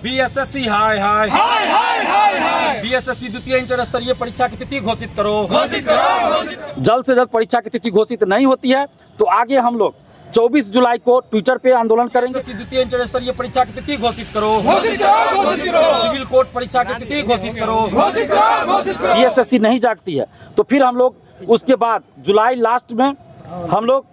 BSSC हाय हाय हाय हाय हाय हाय। BSSC द्वितीय inter स्तरीय परीक्षा की तिथि घोषित करो, घोषित करो। जल्द से जल्द परीक्षा की तिथि घोषित नहीं होती है तो आगे हम लोग 24 जुलाई को ट्विटर पे आंदोलन करेंगे। द्वितीय इंटर स्तरीय परीक्षा की तिथि घोषित करो, घोषित करो, घोषित करो। सिविल कोर्ट परीक्षा की तिथि घोषित करो, घोषित करो, घोषित करो। बीएसएससी नहीं जागती है तो फिर हम लोग उसके बाद जुलाई लास्ट में हम लोग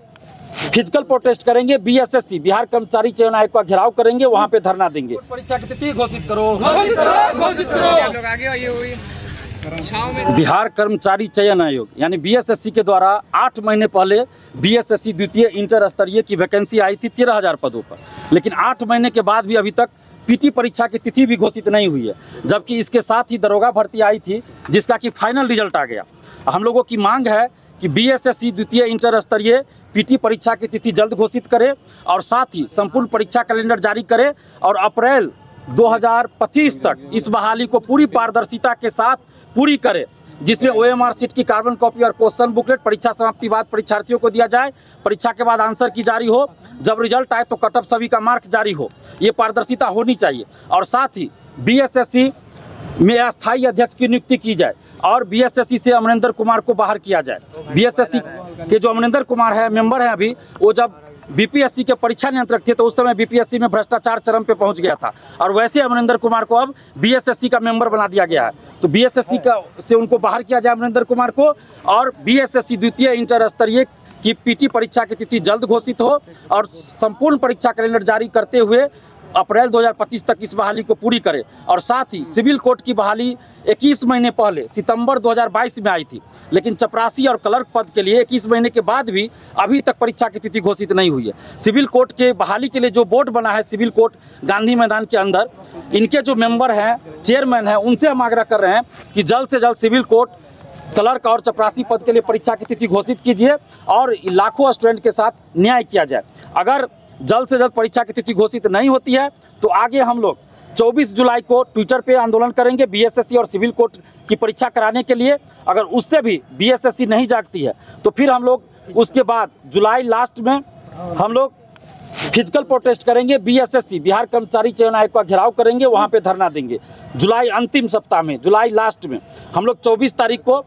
फिजिकल प्रोटेस्ट करेंगे। बीएसएससी बिहार कर्मचारी चयन आयोग का घेराव करेंगे, वहां पे धरना देंगे। परीक्षा की तिथि घोषित करो, घोषित करो, घोषित करो। बिहार कर्मचारी चयन आयोग यानी बीएसएससी के द्वारा 8 महीने पहले बीएसएससी द्वितीय इंटर स्तरीय की वैकेंसी आई थी 13,000 पदों पर, लेकिन 8 महीने के बाद भी अभी तक पीटी परीक्षा की तिथि भी घोषित नहीं हुई है। जबकि इसके साथ ही दरोगा भर्ती आई थी जिसका कि फाइनल रिजल्ट आ गया। हम लोगों की मांग है कि बीएसएससी द्वितीय इंटर स्तरीय पीटी परीक्षा की तिथि जल्द घोषित करे और साथ ही संपूर्ण परीक्षा कैलेंडर जारी करे और अप्रैल 2025 तक इस बहाली को पूरी पारदर्शिता के साथ पूरी करे, जिसमें ओएमआर सीट की कार्बन कॉपी और क्वेश्चन बुकलेट परीक्षा समाप्ति बाद परीक्षार्थियों को दिया जाए। परीक्षा के बाद आंसर की जारी हो, जब रिजल्ट आए तो कट ऑफ सभी का मार्क्स जारी हो। ये पारदर्शिता होनी चाहिए और साथ ही बीएसएससी में अस्थायी अध्यक्ष की नियुक्ति की जाए और बीएसएससी से अमरिंदर कुमार को बाहर किया जाए। बीएसएससी के जो अमरिंदर कुमार है मेंबर हैं अभी, वो जब बीपीएससी के परीक्षा नियंत्रक थे तो उस समय बीपीएससी में भ्रष्टाचार चरम पे पहुंच गया था और वैसे अमरिंदर कुमार को अब बीएसएससी का मेंबर बना दिया गया है। तो बीएसएससी का से उनको बाहर किया जाए अमरिंदर कुमार को और बीएसएससी द्वितीय इंटर स्तरीय की पीटी परीक्षा की तिथि जल्द घोषित हो और संपूर्ण परीक्षा कैलेंडर जारी करते हुए अप्रैल 2025 तक इस बहाली को पूरी करे। और साथ ही सिविल कोर्ट की बहाली 21 महीने पहले सितंबर 2022 में आई थी, लेकिन चपरासी और क्लर्क पद के लिए 21 महीने के बाद भी अभी तक परीक्षा की तिथि घोषित नहीं हुई है। सिविल कोर्ट के बहाली के लिए जो बोर्ड बना है सिविल कोर्ट गांधी मैदान के अंदर, इनके जो मेंबर हैं, चेयरमैन हैं, उनसे हम आग्रह कर रहे हैं कि जल्द से जल्द सिविल कोर्ट क्लर्क और चपरासी पद के लिए परीक्षा की तिथि घोषित कीजिए और लाखों स्टूडेंट के साथ न्याय किया जाए। अगर जल्द से जल्द परीक्षा की तिथि घोषित नहीं होती है तो आगे हम लोग 24 जुलाई को ट्विटर पे आंदोलन करेंगे बीएसएससी और सिविल कोर्ट की परीक्षा कराने के लिए। अगर उससे भी बीएसएससी नहीं जागती है तो फिर हम लोग उसके बाद जुलाई लास्ट में हम लोग फिजिकल प्रोटेस्ट करेंगे। बीएसएससी बिहार कर्मचारी चयन आयोग का घेराव करेंगे, वहां पे धरना देंगे। जुलाई अंतिम सप्ताह में, जुलाई लास्ट में हम लोग 24 तारीख को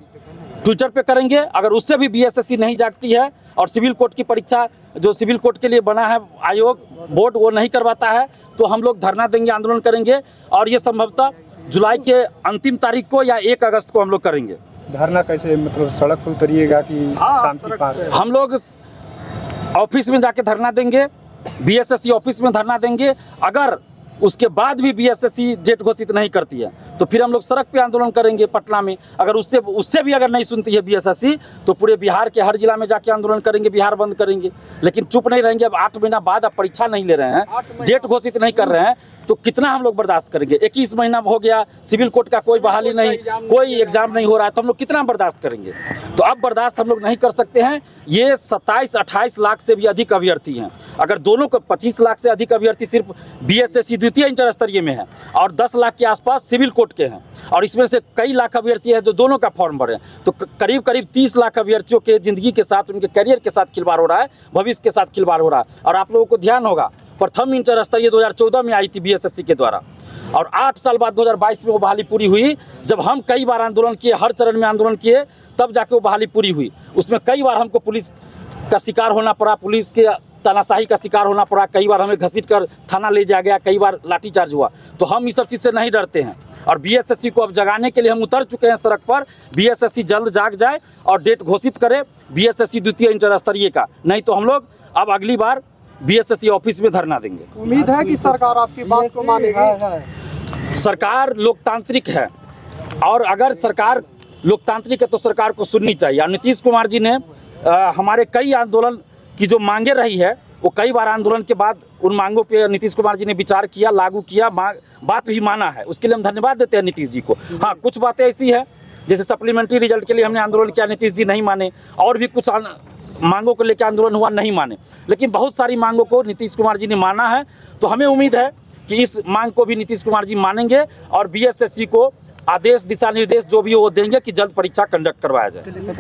ट्विटर पे करेंगे। अगर उससे भी बीएसएससी नहीं जागती है और सिविल कोर्ट की परीक्षा जो सिविल कोर्ट के लिए बना है आयोग बोर्ड वो नहीं करवाता है तो हम लोग धरना देंगे, आंदोलन करेंगे और ये संभवतः जुलाई के अंतिम तारीख को या 1 अगस्त को हम लोग करेंगे। धरना कैसे, मतलब सड़क पर उतरिएगा कि शांति पार्क? हम लोग ऑफिस में जाके धरना देंगे, बीएसएससी ऑफिस में धरना देंगे। अगर उसके बाद भी बीएसएससी डेट घोषित नहीं करती है तो फिर हम लोग सड़क पे आंदोलन करेंगे पटना में। अगर उससे भी अगर नहीं सुनती है बीएसएससी तो पूरे बिहार के हर जिला में जाके आंदोलन करेंगे, बिहार बंद करेंगे। लेकिन चुप नहीं रहेंगे। अब 8 महीना बाद अब परीक्षा नहीं ले रहे हैं, डेट घोषित नहीं कर रहे हैं तो कितना हम लोग बर्दाश्त करेंगे। 21 महीना हो गया, सिविल कोर्ट का कोई बहाली नहीं, कोई एग्जाम नहीं हो रहा है तो हम लोग कितना बर्दाश्त करेंगे। तो अब बर्दाश्त हम लोग नहीं कर सकते हैं। ये 27-28 लाख से भी अधिक अभ्यर्थी हैं। अगर दोनों को 25 लाख से अधिक अभ्यर्थी सिर्फ बीएसएससी द्वितीय इंटर स्तरीय में है और 10 लाख के आसपास सिविल कोर्ट के हैं और इसमें से कई लाख अभ्यर्थी हैं जो दोनों का फॉर्म भरे, तो करीब 30 लाख अभ्यर्थियों के ज़िंदगी के साथ, उनके करियर के साथ खिलवाड़ हो रहा है, भविष्य के साथ खिलवाड़ हो रहा है। और आप लोगों को ध्यान होगा प्रथम इंटर स्तरीय 2014 में आई थी बीएसएससी के द्वारा और 8 साल बाद 2022 में वो बहाली पूरी हुई। जब हम कई बार आंदोलन किए, हर चरण में आंदोलन किए, तब जाके वो बहाली पूरी हुई। उसमें कई बार हमको पुलिस का शिकार होना पड़ा, पुलिस के तानाशाही का शिकार होना पड़ा, कई बार हमें घसीट कर थाना ले जाया गया, कई बार लाठीचार्ज हुआ। तो हम इस सब चीज़ से नहीं डरते हैं और बीएसएससी को अब जगाने के लिए हम उतर चुके हैं सड़क पर। बीएसएससी जल्द जाग जाए और डेट घोषित करे बीएसएससी द्वितीय इंटर स्तरीय का, नहीं तो हम लोग अब अगली बार बीएसएससी ऑफिस में धरना देंगे। उम्मीद है कि सरकार आपकी बात को मानेगी। सरकार लोकतांत्रिक है और अगर सरकार लोकतांत्रिक है तो सरकार को सुननी चाहिए। और नीतीश कुमार जी ने हमारे कई आंदोलन की जो मांगे रही है वो कई बार आंदोलन के बाद उन मांगों पे नीतीश कुमार जी ने विचार किया, लागू किया, बात भी माना है। उसके लिए हम धन्यवाद देते हैं नीतीश जी को। हाँ, कुछ बातें ऐसी है जैसे सप्लीमेंट्री रिजल्ट के लिए हमने आंदोलन किया, नीतीश जी नहीं माने, और भी कुछ मांगों को लेकर आंदोलन हुआ, नहीं माने। लेकिन बहुत सारी मांगों को नीतीश कुमार जी ने माना है, तो हमें उम्मीद है कि इस मांग को भी नीतीश कुमार जी मानेंगे और बीएसएससी को आदेश, दिशा निर्देश जो भी वो देंगे कि जल्द परीक्षा कंडक्ट करवाया जाए।